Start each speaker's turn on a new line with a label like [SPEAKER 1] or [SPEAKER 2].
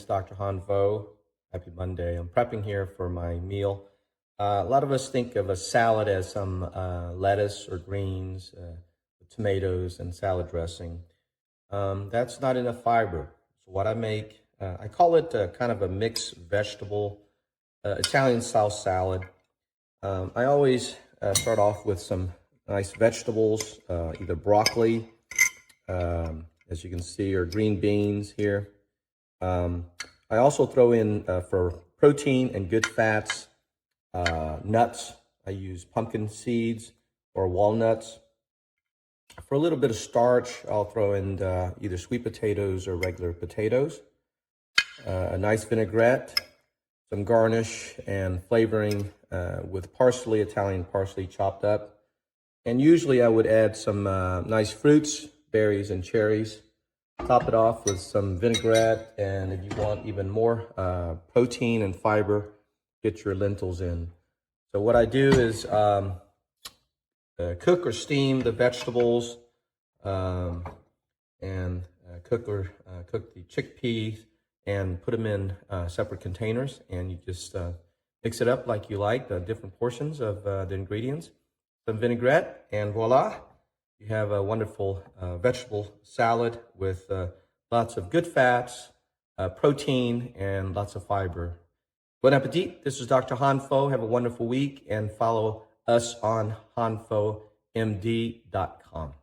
[SPEAKER 1] is Dr. Hoan. Happy Monday. I'm prepping here for my meal. A lot of us think of a salad as some lettuce or greens, tomatoes, and salad dressing. That's not enough fiber. So what I make, I call it kind of a mixed vegetable Italian-style salad. I always start off with some nice vegetables, either broccoli, as you can see, or green beans here. I also throw in, for protein and good fats, nuts. I use pumpkin seeds or walnuts. For a little bit of starch, I'll throw in either sweet potatoes or regular potatoes. A nice vinaigrette, some garnish and flavoring with parsley, Italian parsley chopped up. And usually I would add some nice fruits, berries and cherries. Top it off with some vinaigrette, and if you want even more protein and fiber, get your lentils in. So what I do is cook or steam the vegetables, and cook the chickpeas and put them in separate containers, and you just mix it up like you like, the different portions of the ingredients, some vinaigrette, and voila, you have a wonderful vegetable salad with lots of good fats, protein, and lots of fiber. Bon appetit. This is Dr. Hoan. Have a wonderful week, and follow us on HoanFoMD.com.